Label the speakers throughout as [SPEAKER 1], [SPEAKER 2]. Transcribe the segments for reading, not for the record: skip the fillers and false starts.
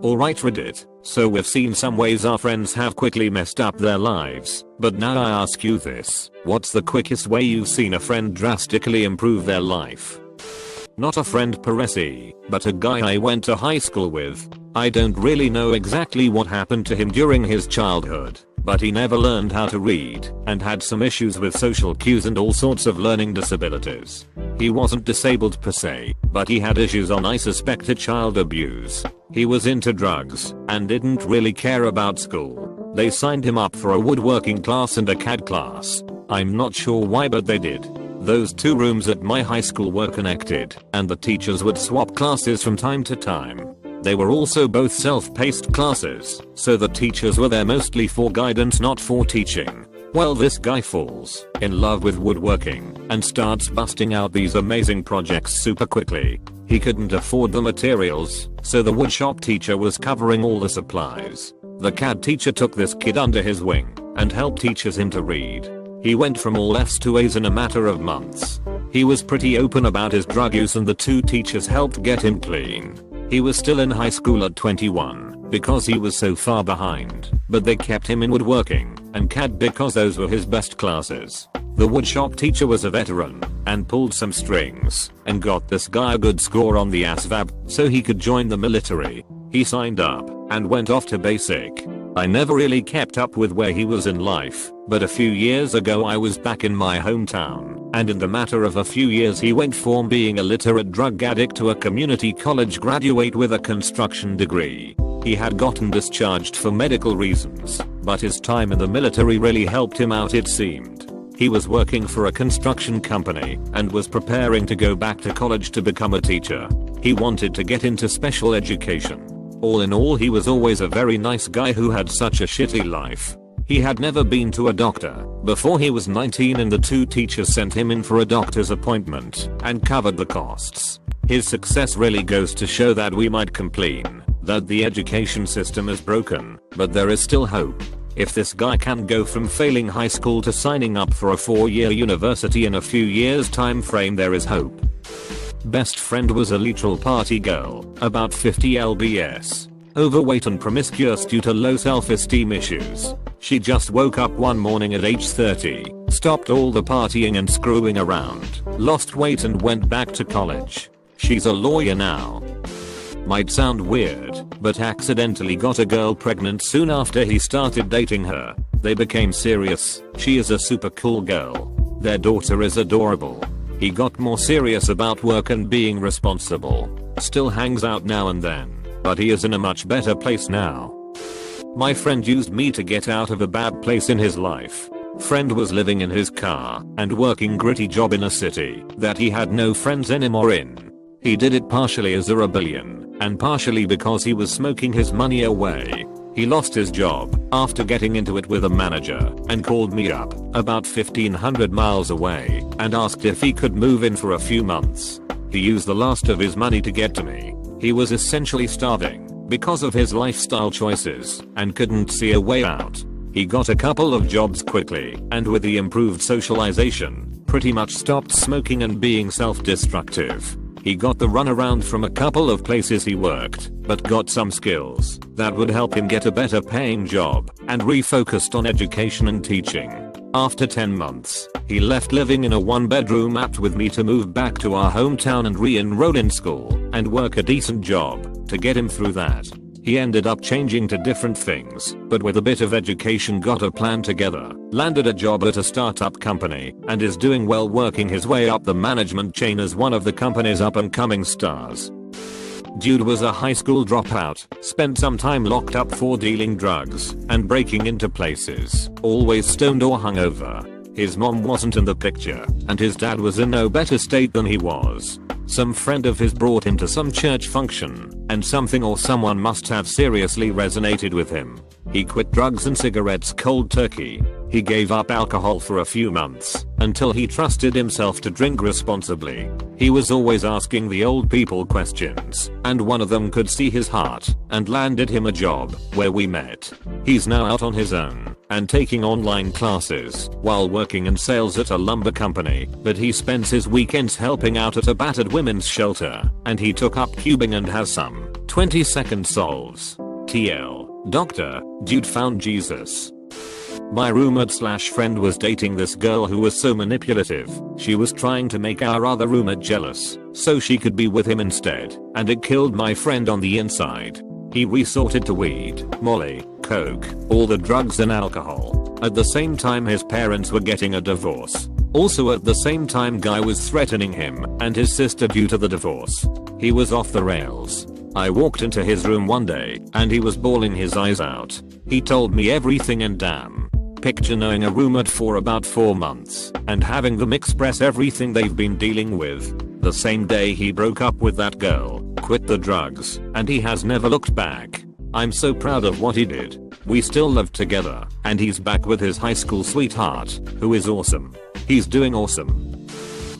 [SPEAKER 1] Alright Reddit, so we've seen some ways our friends have quickly messed up their lives, but now I ask you this, what's the quickest way you've seen a friend drastically improve their life? Not a friend per se, but a guy I went to high school with. I don't really know exactly what happened to him during his childhood, but he never learned how to read and had some issues with social cues and all sorts of learning disabilities. He wasn't disabled per se, but he had issues on I suspected child abuse. He was into drugs and didn't really care about school. They signed him up for a woodworking class and a CAD class. I'm not sure why, but they did. Those two rooms at my high school were connected, and the teachers would swap classes from time to time. They were also both self-paced classes, so the teachers were there mostly for guidance, not for teaching. Well, this guy falls in love with woodworking and starts busting out these amazing projects super quickly. He couldn't afford the materials, so the woodshop teacher was covering all the supplies. The CAD teacher took this kid under his wing and helped teach him to read. He went from all F's to A's in a matter of months. He was pretty open about his drug use and the two teachers helped get him clean. He was still in high school at 21 because he was so far behind, but they kept him in woodworking and CAD because those were his best classes. The woodshop teacher was a veteran and pulled some strings and got this guy a good score on the ASVAB so he could join the military. He signed up and went off to basic. I never really kept up with where he was in life, but a few years ago I was back in my hometown, and in the matter of a few years he went from being a literate drug addict to a community college graduate with a construction degree. He had gotten discharged for medical reasons, but his time in the military really helped him out, it seemed. He was working for a construction company and was preparing to go back to college to become a teacher. He wanted to get into special education. All in all, he was always a very nice guy who had such a shitty life. He had never been to a doctor before he was 19, and the two teachers sent him in for a doctor's appointment and covered the costs. His success really goes to show that we might complain that the education system is broken, but there is still hope. If this guy can go from failing high school to signing up for a 4-year university in a few years time frame, there is hope. Best friend was a literal party girl, about 50 lbs. Overweight and promiscuous due to low self-esteem issues. She just woke up one morning at age 30, stopped all the partying and screwing around, lost weight and went back to college. She's a lawyer now. Might sound weird, but accidentally got a girl pregnant soon after he started dating her. They became serious. She is a super cool girl. Their daughter is adorable. He got more serious about work and being responsible. Still hangs out now and then, but he is in a much better place now. My friend used me to get out of a bad place in his life. Friend was living in his car and working gritty job in a city that he had no friends anymore in. He did it partially as a rebellion and partially because he was smoking his money away. He lost his job after getting into it with a manager and called me up about 1,500 miles away and asked if he could move in for a few months. He used the last of his money to get to me. He was essentially starving because of his lifestyle choices and couldn't see a way out. He got a couple of jobs quickly and with the improved socialization, pretty much stopped smoking and being self-destructive. He got the runaround from a couple of places he worked, but got some skills that would help him get a better paying job and refocused on education and teaching. After 10 months, he left living in a 1-bedroom apt with me to move back to our hometown and re-enroll in school and work a decent job to get him through that. He ended up changing to different things, but with a bit of education got a plan together, landed a job at a startup company, and is doing well, working his way up the management chain as one of the company's up and coming stars. Dude was a high school dropout, spent some time locked up for dealing drugs and breaking into places, always stoned or hungover. His mom wasn't in the picture, and his dad was in no better state than he was. Some friend of his brought him to some church function, and something or someone must have seriously resonated with him. He quit drugs and cigarettes cold turkey. He gave up alcohol for a few months, until he trusted himself to drink responsibly. He was always asking the old people questions, and one of them could see his heart, and landed him a job, where we met. He's now out on his own, and taking online classes, while working in sales at a lumber company, but he spends his weekends helping out at a battered women's shelter, and he took up cubing and has some 20 second solves. TL. Doctor, dude found Jesus. My roommate slash friend was dating this girl who was so manipulative. She was trying to make our other roommate jealous so she could be with him instead, and it killed my friend on the inside. He resorted to weed, molly, coke, all the drugs and alcohol. At the same time his parents were getting a divorce. Also at the same time guy was threatening him and his sister due to the divorce. He was off the rails. I walked into his room one day and he was bawling his eyes out. He told me everything and damn. Picture knowing a roommate for about 4 months and having them express everything they've been dealing with. The same day he broke up with that girl, quit the drugs, and he has never looked back. I'm so proud of what he did. We still live together, and he's back with his high school sweetheart, who is awesome. He's doing awesome.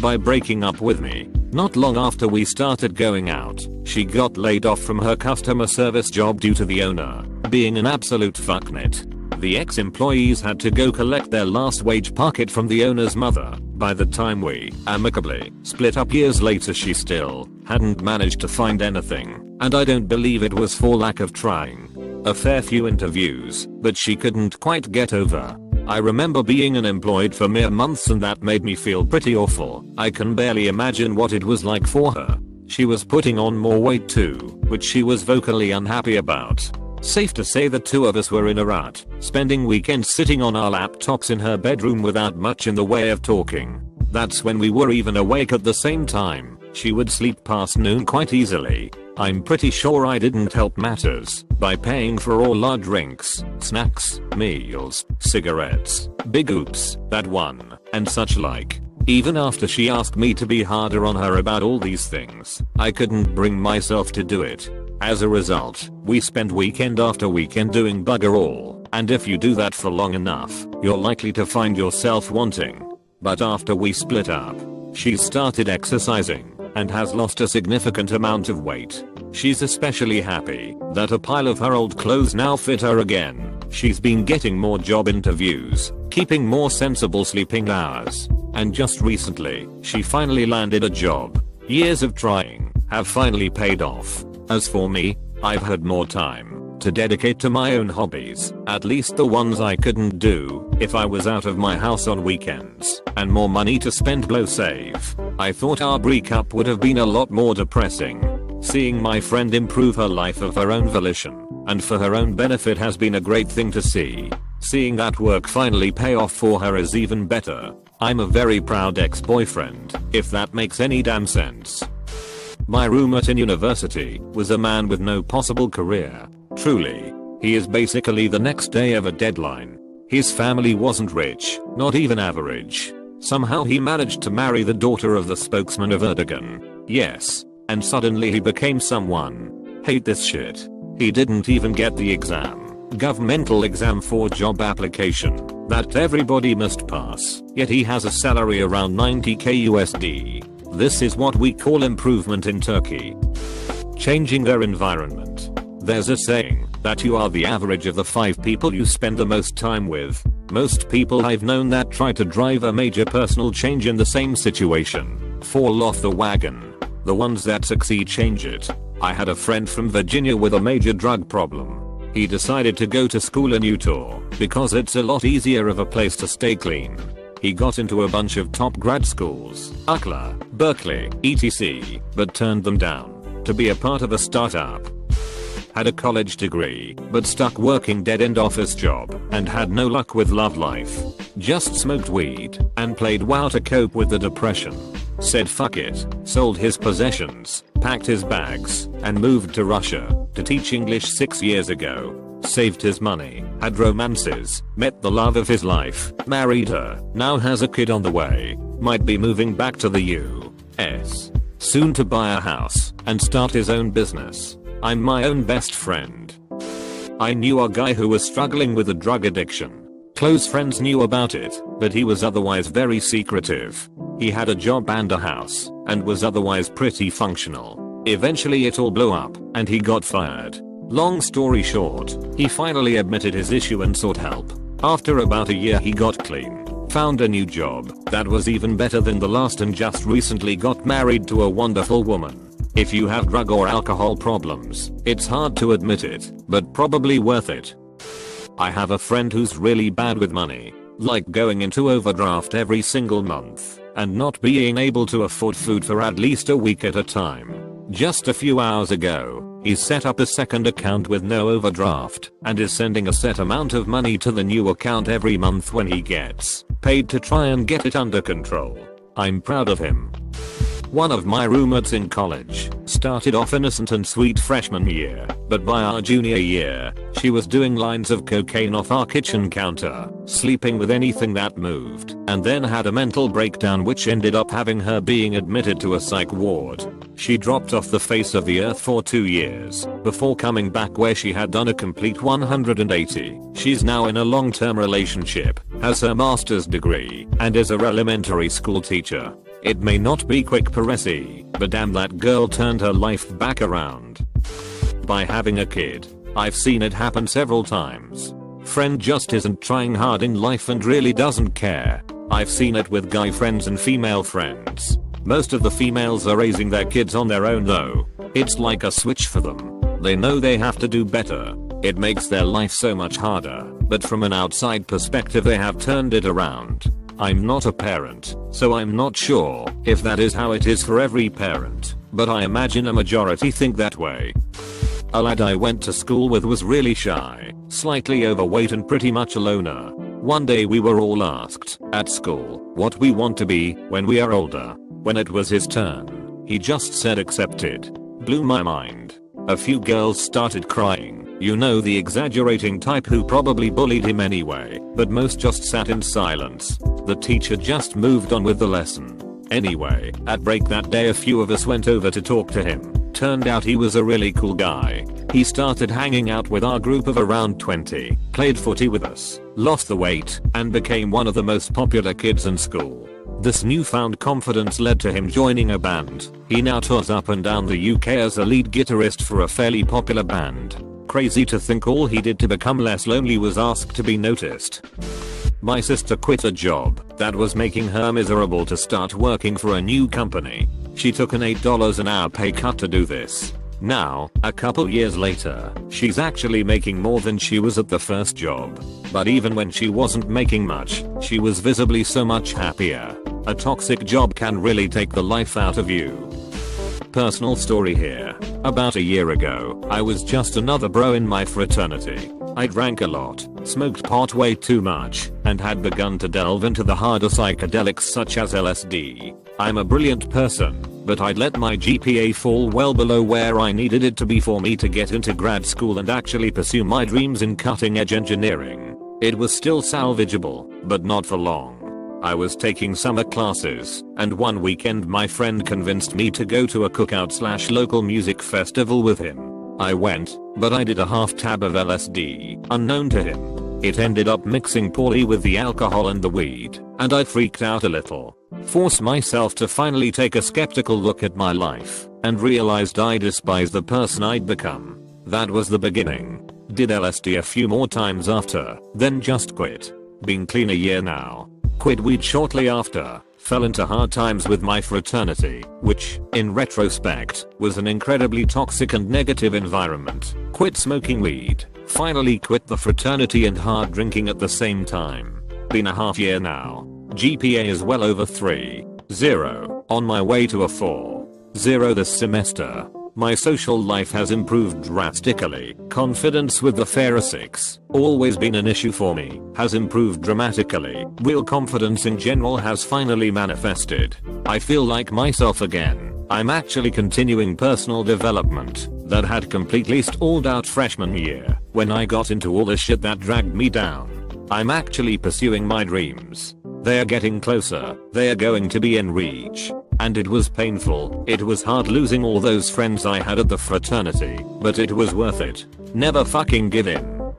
[SPEAKER 1] By breaking up with me, not long after we started going out, she got laid off from her customer service job due to the owner being an absolute fucknut. The ex-employees had to go collect their last wage packet from the owner's mother. By the time we amicably split up years later she still hadn't managed to find anything, and I don't believe it was for lack of trying. A fair few interviews, but she couldn't quite get over. I remember being unemployed for mere months and that made me feel pretty awful. I can barely imagine what it was like for her. She was putting on more weight too, which she was vocally unhappy about. Safe to say the two of us were in a rut, spending weekends sitting on our laptops in her bedroom without much in the way of talking. That's when we were even awake at the same time. She would sleep past noon quite easily. I'm pretty sure I didn't help matters by paying for all our drinks, snacks, meals, cigarettes, big oops, that one, and such like. Even after she asked me to be harder on her about all these things, I couldn't bring myself to do it. As a result, we spent weekend after weekend doing bugger all, and if you do that for long enough, you're likely to find yourself wanting. But after we split up, she started exercising and has lost a significant amount of weight. She's especially happy that a pile of her old clothes now fit her again. She's been getting more job interviews, keeping more sensible sleeping hours, and just recently, she finally landed a job. Years of trying have finally paid off. As for me, I've had more time to dedicate to my own hobbies, at least the ones I couldn't do if I was out of my house on weekends, and more money to spend blow save. I thought our breakup would have been a lot more depressing. Seeing my friend improve her life of her own volition and for her own benefit has been a great thing to see. Seeing that work finally pay off for her is even better. I'm a very proud ex-boyfriend, if that makes any damn sense. My roommate in university was a man with no possible career. Truly, he is basically the next day of a deadline. His family wasn't rich, not even average. Somehow he managed to marry the daughter of the spokesman of Erdogan. Yes, and suddenly he became someone. Hate this shit. He didn't even get the exam, governmental exam for job application, that everybody must pass, yet he has a salary around 90k USD. This is what we call improvement in Turkey. Changing their environment. There's a saying that you are the average of the 5 people you spend the most time with. Most people I've known that try to drive a major personal change in the same situation fall off the wagon. The ones that succeed change it. I had a friend from Virginia with a major drug problem. He decided to go to school in Utah because it's a lot easier of a place to stay clean. He got into a bunch of top grad schools, UCLA, Berkeley, etc., but turned them down to be a part of a startup. Had a college degree, but stuck working dead-end office job and had no luck with love life. Just smoked weed and played WoW to cope with the depression. Said fuck it, sold his possessions, packed his bags, and moved to Russia to teach English 6 years ago. Saved his money, had romances, met the love of his life, married her, now has a kid on the way, might be moving back to the US soon to buy a house and start his own business. I'm my own best friend. I knew a guy who was struggling with a drug addiction. Close friends knew about it, but he was otherwise very secretive. He had a job and a house, and was otherwise pretty functional. Eventually it all blew up, and he got fired. Long story short, he finally admitted his issue and sought help. After about a year he got clean, found a new job that was even better than the last and just recently got married to a wonderful woman. If you have drug or alcohol problems, it's hard to admit it, but probably worth it. I have a friend who's really bad with money, like going into overdraft every single month and not being able to afford food for at least a week at a time. Just a few hours ago, he set up a second account with no overdraft and is sending a set amount of money to the new account every month when he gets paid to try and get it under control. I'm proud of him. One of my roommates in college started off innocent and sweet freshman year, but by our junior year, she was doing lines of cocaine off our kitchen counter, sleeping with anything that moved, and then had a mental breakdown which ended up having her being admitted to a psych ward. She dropped off the face of the earth for 2 years, before coming back where she had done a complete 180. She's now in a long-term relationship, has her master's degree, and is a elementary school teacher. It may not be quick Peresi, but damn, that girl turned her life back around. By having a kid, I've seen it happen several times. Friend just isn't trying hard in life and really doesn't care. I've seen it with guy friends and female friends. Most of the females are raising their kids on their own though. It's like a switch for them. They know they have to do better. It makes their life so much harder, but from an outside perspective they have turned it around. I'm not a parent, so I'm not sure if that is how it is for every parent, but I imagine a majority think that way. A lad I went to school with was really shy, slightly overweight and pretty much a loner. One day we were all asked, at school, what we want to be when we are older. When it was his turn, he just said accepted. Blew my mind. A few girls started crying. You know, the exaggerating type who probably bullied him anyway, but most just sat in silence. The teacher just moved on with the lesson. Anyway, at break that day a few of us went over to talk to him. Turned out he was a really cool guy. He started hanging out with our group of around 20, played footy with us, lost the weight, and became one of the most popular kids in school. This newfound confidence led to him joining a band. He now tours up and down the UK as a lead guitarist for a fairly popular band. Crazy to think all he did to become less lonely was ask to be noticed. My sister quit a job that was making her miserable to start working for a new company. She took an $8 an hour pay cut to do this. Now, a couple years later, she's actually making more than she was at the first job. But even when she wasn't making much, she was visibly so much happier. A toxic job can really take the life out of you. Personal story here. About a year ago, I was just another bro in my fraternity. I drank a lot, smoked pot way too much, and had begun to delve into the harder psychedelics such as LSD. I'm a brilliant person, but I'd let my GPA fall well below where I needed it to be for me to get into grad school and actually pursue my dreams in cutting edge engineering. It was still salvageable, but not for long. I was taking summer classes, and one weekend my friend convinced me to go to a cookout/local music festival with him. I went, but I did a half tab of LSD, unknown to him. It ended up mixing poorly with the alcohol and the weed, and I freaked out a little. Forced myself to finally take a skeptical look at my life, and realized I despised the person I'd become. That was the beginning. Did LSD a few more times after, then just quit. Been clean a year now. Quit weed shortly after, fell into hard times with my fraternity, which, in retrospect, was an incredibly toxic and negative environment. Quit smoking weed, finally quit the fraternity and hard drinking at the same time. Been a half year now. GPA is well over 3.0, on my way to a 4.0 this semester. My social life has improved drastically. Confidence with the fairer 6, always been an issue for me, has improved dramatically. Real confidence in general has finally manifested. I feel like myself again. I'm actually continuing personal development that had completely stalled out freshman year when I got into all the shit that dragged me down. I'm actually pursuing my dreams. They are getting closer. They are going to be in reach. And it was painful. It was hard losing all those friends I had at the fraternity, but it was worth it. Never fucking give in.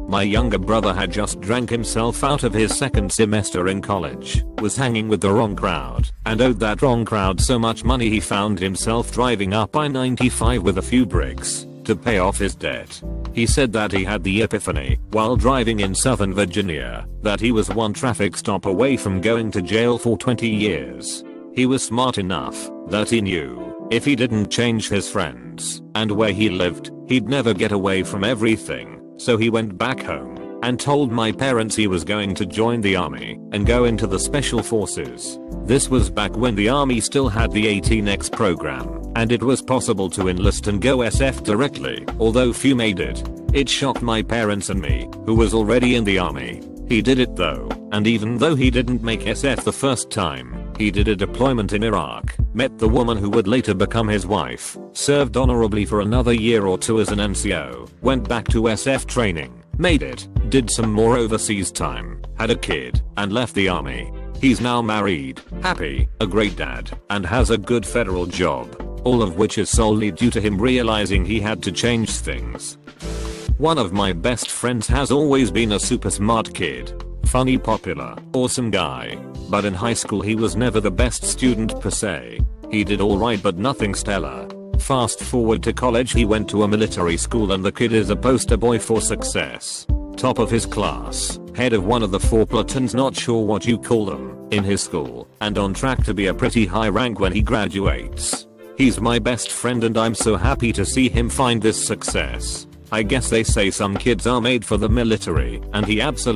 [SPEAKER 1] My younger brother had just drank himself out of his second semester in college, was hanging with the wrong crowd, and owed that wrong crowd so much money he found himself driving up I-95 with a few bricks to pay off his debt. He said that he had the epiphany while driving in Southern Virginia that he was one traffic stop away from going to jail for 20 years. He was smart enough that he knew If he didn't change his friends and where he lived, he'd never get away from everything. So he went back home and told my parents he was going to join the army and go into the special forces. This was back when the army still had the 18X program and it was possible to enlist and go SF directly, although few made it. It shocked my parents and me, who was already in the army. He did it though, and even though he didn't make SF the first time, he did a deployment in Iraq, met the woman who would later become his wife, served honorably for another year or two as an NCO, went back to SF training, made it, did some more overseas time, had a kid, and left the army. He's now married, happy, a great dad, and has a good federal job. All of which is solely due to him realizing he had to change things. One of my best friends has always been a super smart kid. Funny, popular, awesome guy. But in high school he was never the best student per se. He did alright but nothing stellar. Fast forward to college, he went to a military school and the kid is a poster boy for success. Top of his class, head of one of the 4 platoons, not sure what you call them, in his school, and on track to be a pretty high rank when he graduates. He's my best friend and I'm so happy to see him find this success. I guess they say some kids are made for the military, and he absolutely